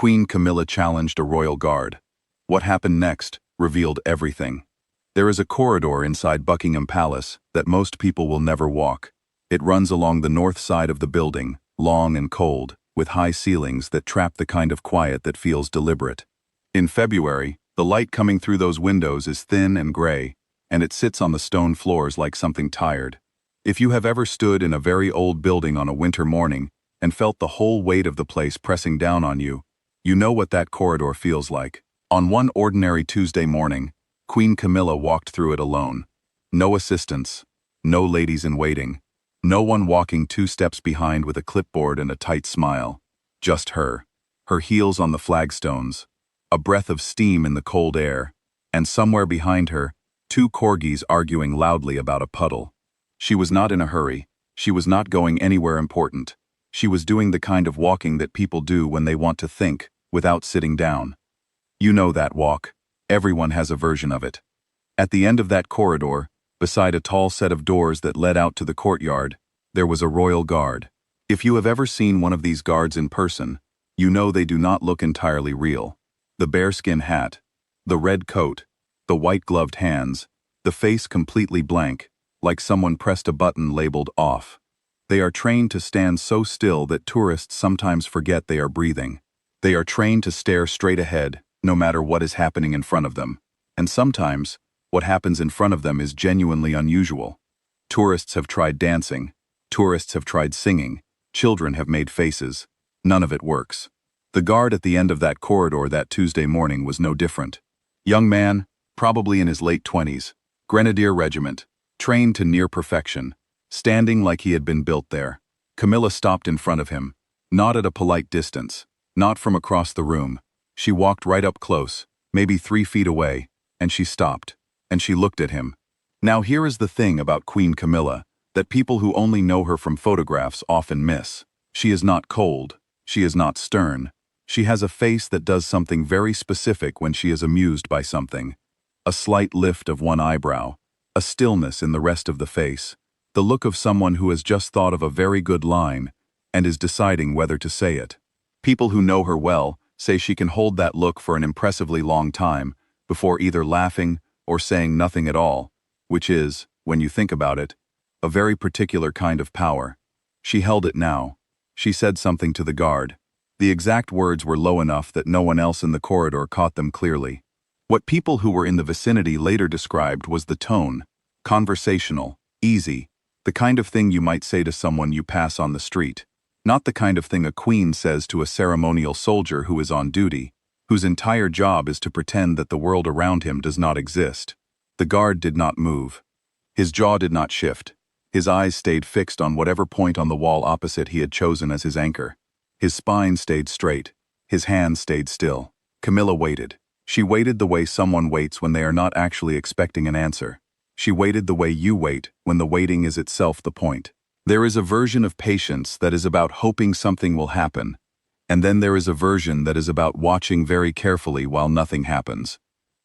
Queen Camilla challenged a royal guard. What happened next revealed everything. There is a corridor inside Buckingham Palace that most people will never walk. It runs along the north side of the building, long and cold, with high ceilings that trap the kind of quiet that feels deliberate. In February, the light coming through those windows is thin and gray, and it sits on the stone floors like something tired. If you have ever stood in a very old building on a winter morning and felt the whole weight of the place pressing down on you, you know what that corridor feels like. On one ordinary Tuesday morning, Queen Camilla walked through it alone. No assistants, no ladies in waiting, no one walking 2 steps behind with a clipboard and a tight smile. Just her heels on the flagstones, a breath of steam in the cold air, and somewhere behind her, 2 corgis arguing loudly about a puddle. She was not in a hurry. She was not going anywhere important. She was doing the kind of walking that people do when they want to think, without sitting down. You know that walk. Everyone has a version of it. At the end of that corridor, beside a tall set of doors that led out to the courtyard, there was a royal guard. If you have ever seen one of these guards in person, you know they do not look entirely real. The bearskin hat, the red coat, the white-gloved hands, the face completely blank, like someone pressed a button labeled off. They are trained to stand so still that tourists sometimes forget they are breathing. They are trained to stare straight ahead, no matter what is happening in front of them. And sometimes, what happens in front of them is genuinely unusual. Tourists have tried dancing. Tourists have tried singing. Children have made faces. None of it works. The guard at the end of that corridor that Tuesday morning was no different. Young man, probably in his late 20s, Grenadier Regiment, trained to near perfection, standing like he had been built there. Camilla stopped in front of him, not at a polite distance, not from across the room. She walked right up close, maybe 3 feet away, and she stopped, and she looked at him. Now here is the thing about Queen Camilla, that people who only know her from photographs often miss. She is not cold. She is not stern. She has a face that does something very specific when she is amused by something. A slight lift of one eyebrow, a stillness in the rest of the face, the look of someone who has just thought of a very good line and is deciding whether to say it. People who know her well say she can hold that look for an impressively long time before either laughing or saying nothing at all, which is, when you think about it, a very particular kind of power. She held it now. She said something to the guard. The exact words were low enough that no one else in the corridor caught them clearly. What people who were in the vicinity later described was the tone, conversational, easy, the kind of thing you might say to someone you pass on the street. Not the kind of thing a queen says to a ceremonial soldier who is on duty, whose entire job is to pretend that the world around him does not exist. The guard did not move. His jaw did not shift. His eyes stayed fixed on whatever point on the wall opposite he had chosen as his anchor. His spine stayed straight. His hands stayed still. Camilla waited. She waited the way someone waits when they are not actually expecting an answer. She waited the way you wait when the waiting is itself the point. There is a version of patience that is about hoping something will happen, and then there is a version that is about watching very carefully while nothing happens.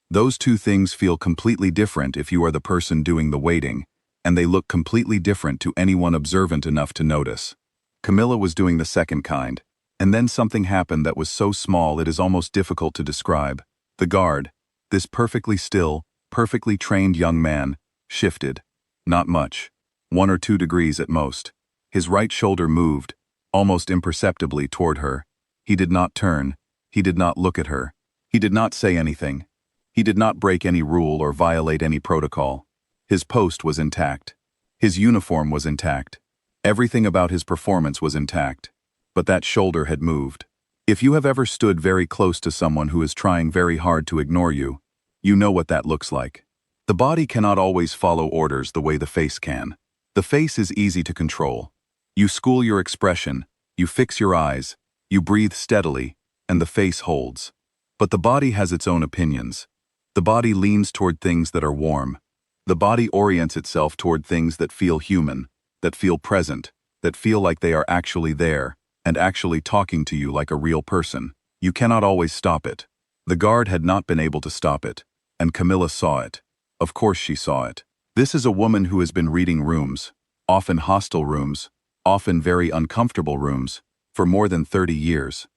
Those 2 things feel completely different if you are the person doing the waiting, and they look completely different to anyone observant enough to notice. Camilla was doing the second kind, and then something happened that was so small it is almost difficult to describe. The guard, this perfectly still, perfectly trained young man, shifted. Not much. 1 or 2 degrees at most. His right shoulder moved, almost imperceptibly toward her. He did not turn. He did not look at her. He did not say anything. He did not break any rule or violate any protocol. His post was intact. His uniform was intact. Everything about his performance was intact. But that shoulder had moved. If you have ever stood very close to someone who is trying very hard to ignore you, you know what that looks like. The body cannot always follow orders the way the face can. The face is easy to control. You school your expression, you fix your eyes, you breathe steadily, and the face holds. But the body has its own opinions. The body leans toward things that are warm. The body orients itself toward things that feel human, that feel present, that feel like they are actually there, and actually talking to you like a real person. You cannot always stop it. The guard had not been able to stop it, and Camilla saw it. Of course she saw it. This is a woman who has been reading rooms, often hostile rooms, often very uncomfortable rooms, for more than 30 years.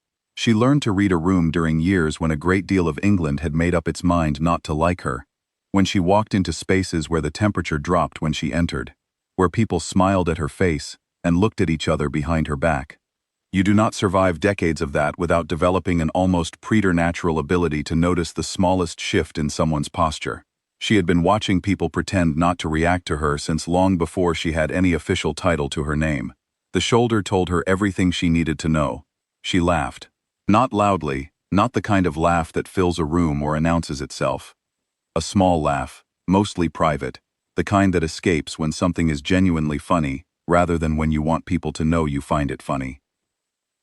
She learned to read a room during years when a great deal of England had made up its mind not to like her. When she walked into spaces where the temperature dropped when she entered, where people smiled at her face and looked at each other behind her back. You do not survive decades of that without developing an almost preternatural ability to notice the smallest shift in someone's posture. She had been watching people pretend not to react to her since long before she had any official title to her name. The shoulder told her everything she needed to know. She laughed. Not loudly, not the kind of laugh that fills a room or announces itself. A small laugh, mostly private, the kind that escapes when something is genuinely funny, rather than when you want people to know you find it funny.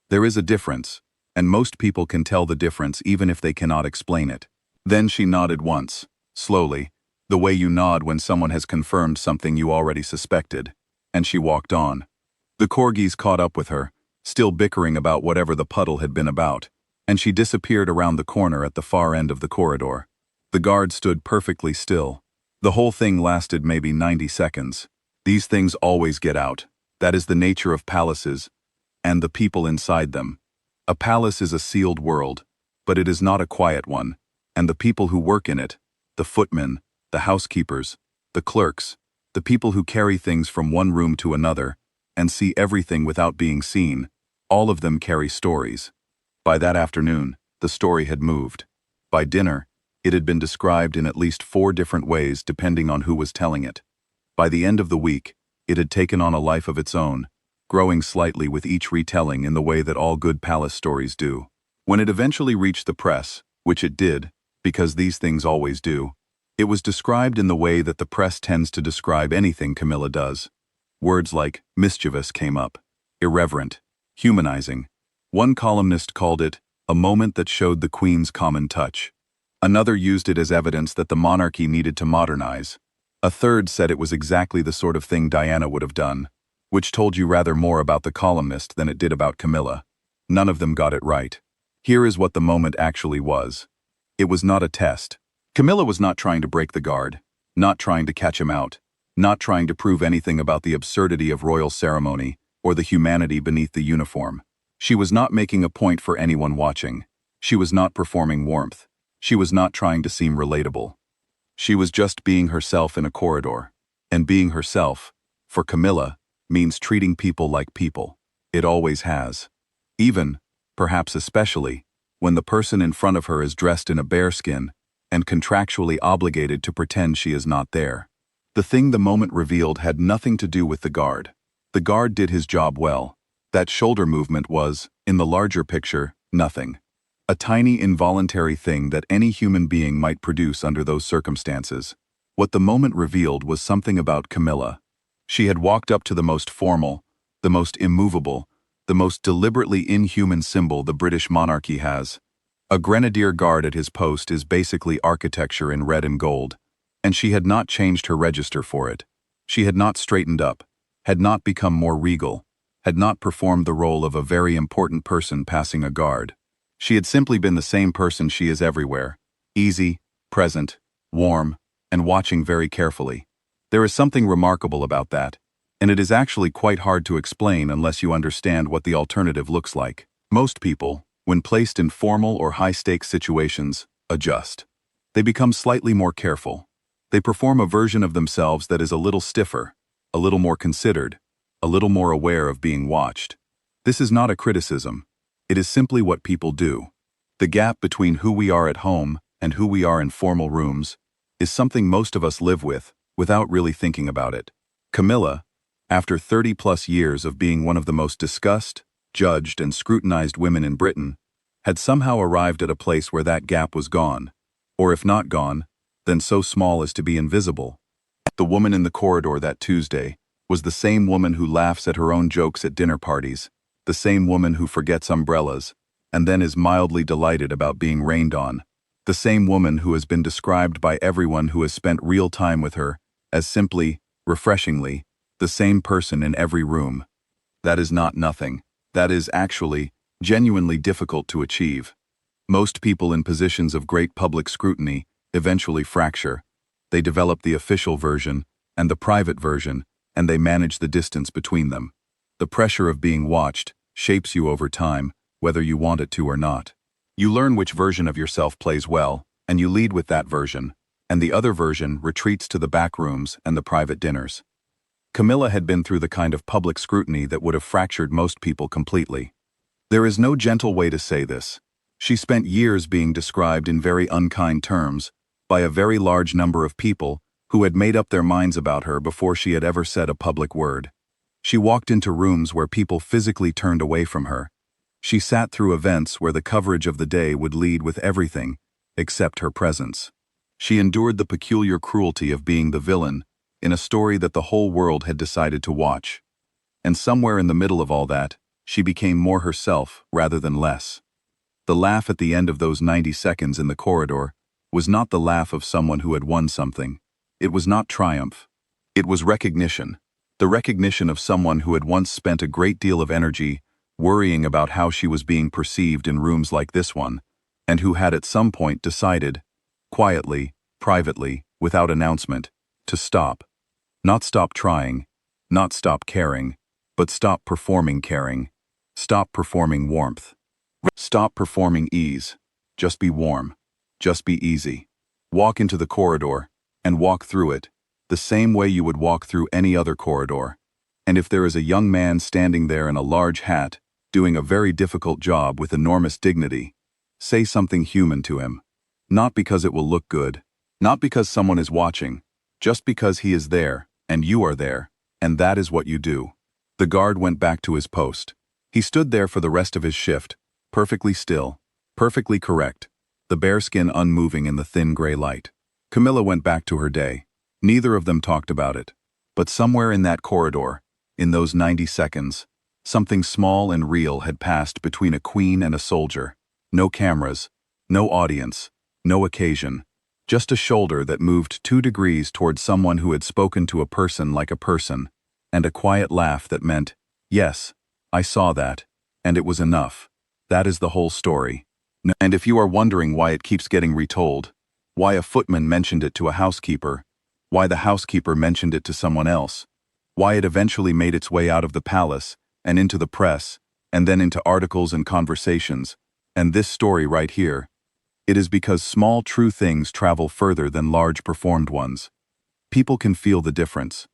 There is a difference, and most people can tell the difference even if they cannot explain it. Then she nodded once, slowly, the way you nod when someone has confirmed something you already suspected, and she walked on. The corgis caught up with her, still bickering about whatever the puddle had been about, and she disappeared around the corner at the far end of the corridor. The guard stood perfectly still. The whole thing lasted maybe 90 seconds. These things always get out. That is the nature of palaces, and the people inside them. A palace is a sealed world, but it is not a quiet one, and the people who work in it, the footmen, the housekeepers, the clerks, the people who carry things from one room to another, and see everything without being seen, all of them carry stories. By that afternoon, the story had moved. By dinner, it had been described in at least 4 different ways depending on who was telling it. By the end of the week, it had taken on a life of its own, growing slightly with each retelling in the way that all good palace stories do. When it eventually reached the press, which it did, because these things always do, it was described in the way that the press tends to describe anything Camilla does. Words like mischievous came up, irreverent, humanizing. One columnist called it a moment that showed the Queen's common touch. Another used it as evidence that the monarchy needed to modernize. A third said it was exactly the sort of thing Diana would have done, which told you rather more about the columnist than it did about Camilla. None of them got it right. Here is what the moment actually was. It was not a test. Camilla was not trying to break the guard, not trying to catch him out, not trying to prove anything about the absurdity of royal ceremony or the humanity beneath the uniform. She was not making a point for anyone watching. She was not performing warmth. She was not trying to seem relatable. She was just being herself in a corridor. And being herself, for Camilla, means treating people like people. It always has. Even, perhaps especially, when the person in front of her is dressed in a bearskin and contractually obligated to pretend she is not there. The thing the moment revealed had nothing to do with the guard. The guard did his job well. That shoulder movement was, in the larger picture, nothing. A tiny involuntary thing that any human being might produce under those circumstances. What the moment revealed was something about Camilla. She had walked up to the most formal, the most immovable, the most deliberately inhuman symbol the British monarchy has. A grenadier guard at his post is basically architecture in red and gold, and she had not changed her register for it. She had not straightened up, had not become more regal, had not performed the role of a very important person passing a guard. She had simply been the same person she is everywhere, easy, present, warm, and watching very carefully. There is something remarkable about that, and it is actually quite hard to explain unless you understand what the alternative looks like. Most people, when placed in formal or high-stakes situations, adjust. They become slightly more careful. They perform a version of themselves that is a little stiffer, a little more considered, a little more aware of being watched. This is not a criticism. It is simply what people do. The gap between who we are at home and who we are in formal rooms is something most of us live with, without really thinking about it. Camilla, after 30-plus years of being one of the most discussed, judged, and scrutinized women in Britain, had somehow arrived at a place where that gap was gone, or if not gone, then so small as to be invisible. The woman in the corridor that Tuesday was the same woman who laughs at her own jokes at dinner parties, the same woman who forgets umbrellas, and then is mildly delighted about being rained on, the same woman who has been described by everyone who has spent real time with her as simply, refreshingly, the same person in every room. That is not nothing. That is actually, genuinely difficult to achieve. Most people in positions of great public scrutiny eventually fracture. They develop the official version and the private version, and they manage the distance between them. The pressure of being watched shapes you over time, whether you want it to or not. You learn which version of yourself plays well, and you lead with that version, and the other version retreats to the back rooms and the private dinners. Camilla had been through the kind of public scrutiny that would have fractured most people completely. There is no gentle way to say this. She spent years being described in very unkind terms by a very large number of people who had made up their minds about her before she had ever said a public word. She walked into rooms where people physically turned away from her. She sat through events where the coverage of the day would lead with everything except her presence. She endured the peculiar cruelty of being the villain in a story that the whole world had decided to watch. And somewhere in the middle of all that, she became more herself rather than less. The laugh at the end of those 90 seconds in the corridor was not the laugh of someone who had won something. It was not triumph. It was recognition. The recognition of someone who had once spent a great deal of energy worrying about how she was being perceived in rooms like this one, and who had at some point decided, quietly, privately, without announcement, to stop. Not stop trying, not stop caring, but stop performing caring. Stop performing warmth. Stop performing ease. Just be warm. Just be easy. Walk into the corridor, and walk through it, the same way you would walk through any other corridor. And if there is a young man standing there in a large hat, doing a very difficult job with enormous dignity, say something human to him. Not because it will look good, not because someone is watching, just because he is there, and you are there, and that is what you do. The guard went back to his post. He stood there for the rest of his shift, perfectly still, perfectly correct, the bearskin unmoving in the thin gray light. Camilla went back to her day. Neither of them talked about it. But somewhere in that corridor, in those 90 seconds, something small and real had passed between a queen and a soldier. No cameras, no audience, no occasion. Just a shoulder that moved 2 degrees toward someone who had spoken to a person like a person, and a quiet laugh that meant, yes, I saw that, and it was enough. That is the whole story. And if you are wondering why it keeps getting retold, why a footman mentioned it to a housekeeper, why the housekeeper mentioned it to someone else, why it eventually made its way out of the palace and into the press, and then into articles and conversations, and this story right here, it is because small true things travel further than large performed ones. People can feel the difference.